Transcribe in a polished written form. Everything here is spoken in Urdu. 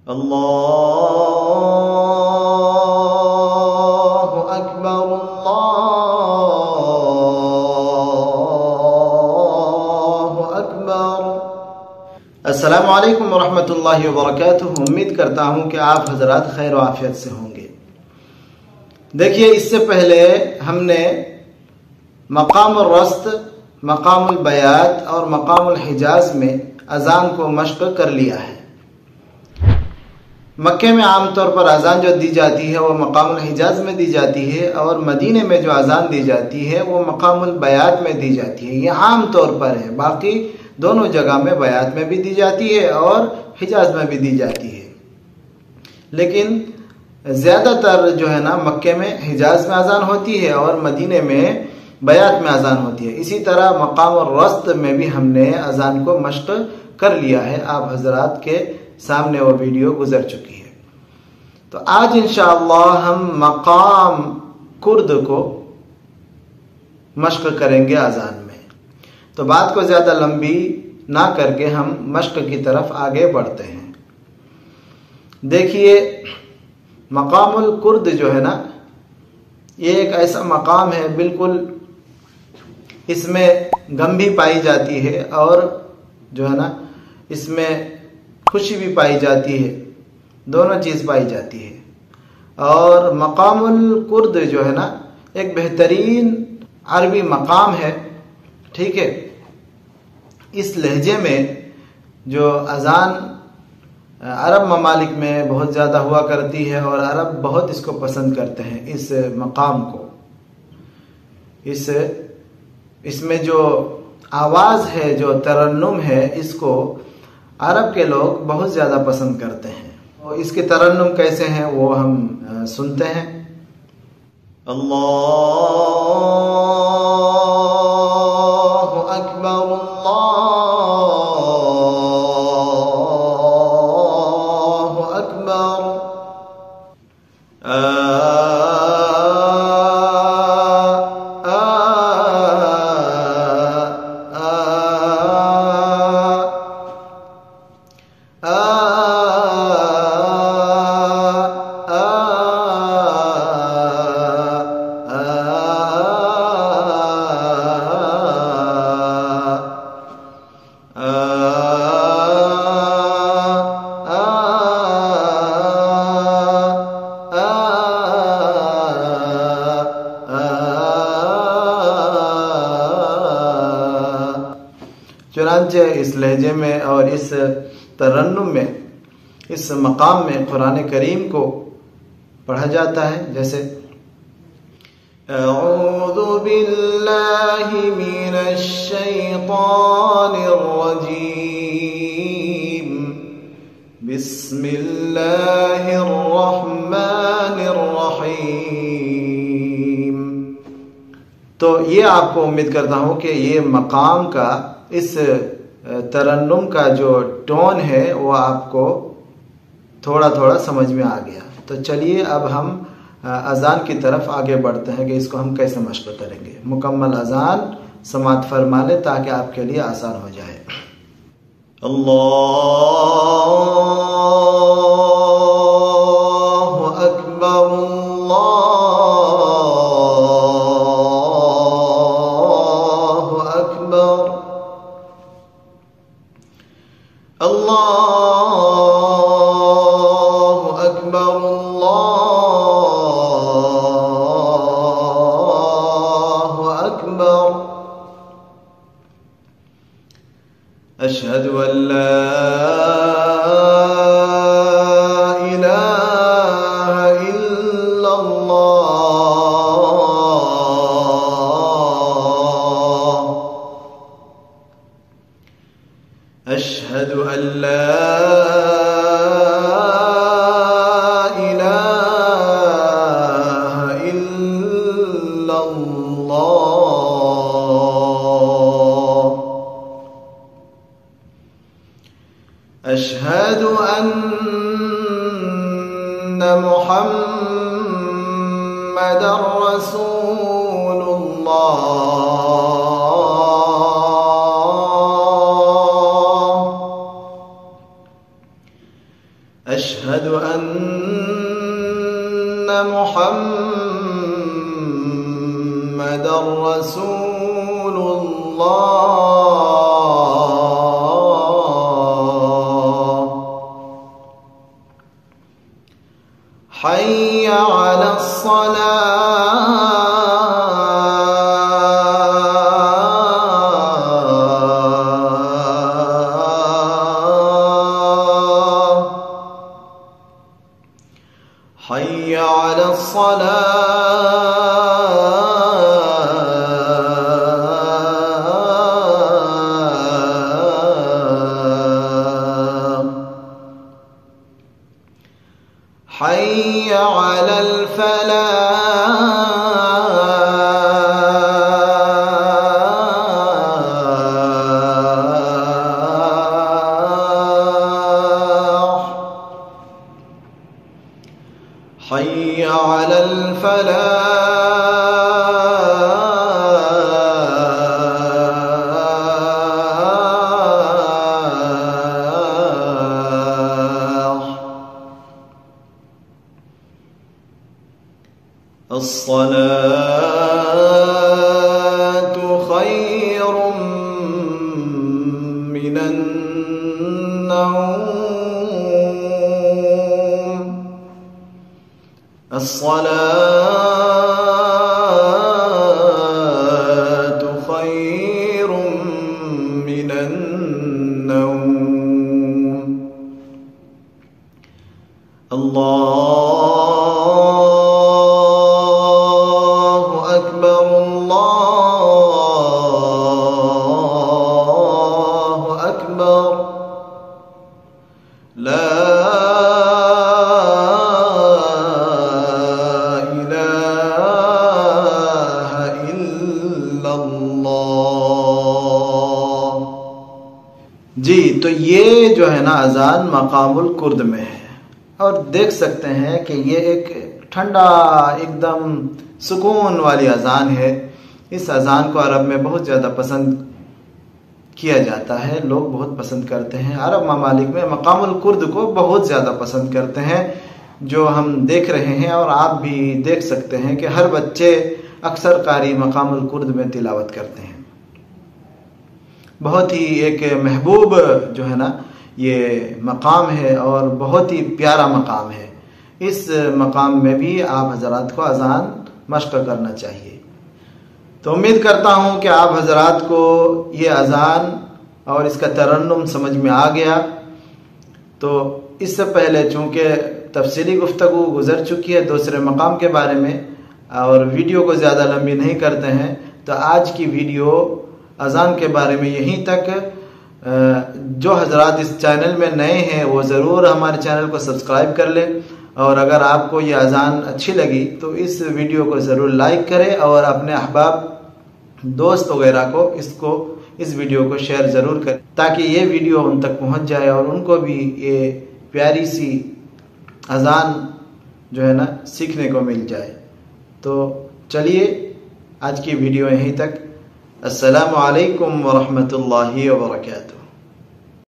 اللہ اکبر اللہ اکبر۔ السلام علیکم ورحمۃ اللہ وبرکاتہ۔ امید کرتا ہوں کہ آپ حضرات خیر و عافیت سے ہوں گے۔ دیکھیے، اس سے پہلے ہم نے مقام الرست، مقام البیات اور مقام الحجاز میں اذان کو مشق کر لیا ہے۔ مکے میں عام طور پر اذان جو دی جاتی ہے وہ مقام الحجاز میں دی جاتی ہے، اور مدینے میں جو اذان دی جاتی ہے وہ مقام البیات میں دی جاتی ہے۔ یہ عام طور پر ہے، باقی دونوں جگہ میں بیات میں بھی دی جاتی ہے اور حجاز میں بھی دی جاتی ہے، لیکن زیادہ تر جو ہے نا مکے میں حجاز میں اذان ہوتی ہے اور مدینے میں بیات میں اذان ہوتی ہے۔ اسی طرح مقام الرست میں بھی ہم نے اذان کو مشق کر لیا ہے، آپ حضرات کے سامنے وہ ویڈیو گزر چکی ہے۔ تو آج انشاءاللہ ہم مقام کرد کو مشق کریں گے اذان میں۔ تو بات کو زیادہ لمبی نہ کر کے ہم مشق کی طرف آگے بڑھتے ہیں۔ دیکھیے، مقام الکرد جو ہے نا، یہ ایک ایسا مقام ہے، بالکل اس میں غم بھی پائی جاتی ہے اور جو ہے نا اس میں خوشی بھی پائی جاتی ہے، دونوں چیز پائی جاتی ہے۔ اور مقام الکرد جو ہے نا ایک بہترین عربی مقام ہے، ٹھیک ہے۔ اس لہجے میں جو اذان عرب ممالک میں بہت زیادہ ہوا کرتی ہے اور عرب بہت اس کو پسند کرتے ہیں، اس مقام کو۔ اس میں جو آواز ہے، جو ترنم ہے، اس کو عرب کے لوگ بہت زیادہ پسند کرتے ہیں۔ اور اس کے ترنم کیسے ہیں وہ ہم سنتے ہیں۔ اللہ اکبر اللہ اکبر۔ چنانچہ اس لہجے میں اور اس ترنم میں، اس مقام میں قرآن کریم کو پڑھا جاتا ہے، جیسے اعوذ باللہ من الشیطان الرجیم بسم اللہ الرحمن الرحیم۔ تو یہ آپ کو امید کرتا ہوں کہ یہ مقام کا، اس ترنم کا جو ٹون ہے وہ آپ کو تھوڑا تھوڑا سمجھ میں آ گیا۔ تو چلیے اب ہم اذان کی طرف آگے بڑھتے ہیں کہ اس کو ہم کیسے مشق کریں گے۔ مکمل اذان سماعت فرما لیں تاکہ آپ کے لیے آسان ہو جائے۔ اللہ اکبر اللہ اکبر۔ اللہ اکبر اللہ اکبر۔ اشہد ان لا الہ الا اللہ۔ اشہد ان لا الہ الا اللہ۔ اشہد ان محمد رسول اللہ۔ أشهد أن محمد رسول الله. حي على الصلاة. حي على الصلاة. حي على الفلاح. حي على الفلاح. الصلاة خير من النوم. الصلاة خير من النوم. الله أكبر. الله أكبر. لا إله إلا الله. جی تو یہ جو ہے نا اذان مقام الکرد میں ہے، اور دیکھ سکتے ہیں کہ یہ ایک ٹھنڈا ایک دم سکون والی اذان ہے. اس اذان کو عرب میں بہت زیادہ پسند کیا جاتا ہے، لوگ بہت پسند کرتے ہیں. عرب ممالک میں مقام الکرد کو بہت زیادہ پسند کرتے ہیں، جو ہم دیکھ رہے ہیں اور آپ بھی دیکھ سکتے ہیں کہ ہر بچے اکثر قاری مقام الکرد میں تلاوت کرتے ہیں. بہت ہی ایک محبوب جو ہے نا یہ مقام ہے اور بہت ہی پیارا مقام ہے. اس مقام میں بھی آپ حضرات کو اذان مشق کرنا چاہیے. تو امید کرتا ہوں کہ آپ حضرات کو یہ اذان اور اس کا ترنم سمجھ میں آ گیا. تو اس سے پہلے چونکہ تفصیلی گفتگو گزر چکی ہے دوسرے مقام کے بارے میں اور ویڈیو کو زیادہ لمبی نہیں کرتے ہیں، تو آج کی ویڈیو اذان کے بارے میں یہیں تک. جو حضرات اس چینل میں نئے ہیں وہ ضرور ہمارے چینل کو سبسکرائب کر لیں، اور اگر آپ کو یہ اذان اچھی لگی تو اس ویڈیو کو ضرور لائک کریں اور اپنے احباب دوست وغیرہ کو اس ویڈیو کو شیئر ضرور کریں تاکہ یہ ویڈیو ان تک پہنچ جائے اور ان کو بھی یہ پیاری سی اذان جو ہے نا سیکھنے کو مل جائے. تو چلیے آج کی ویڈیو یہیں تک. السلام علیکم ورحمۃ اللہ وبرکاتہ.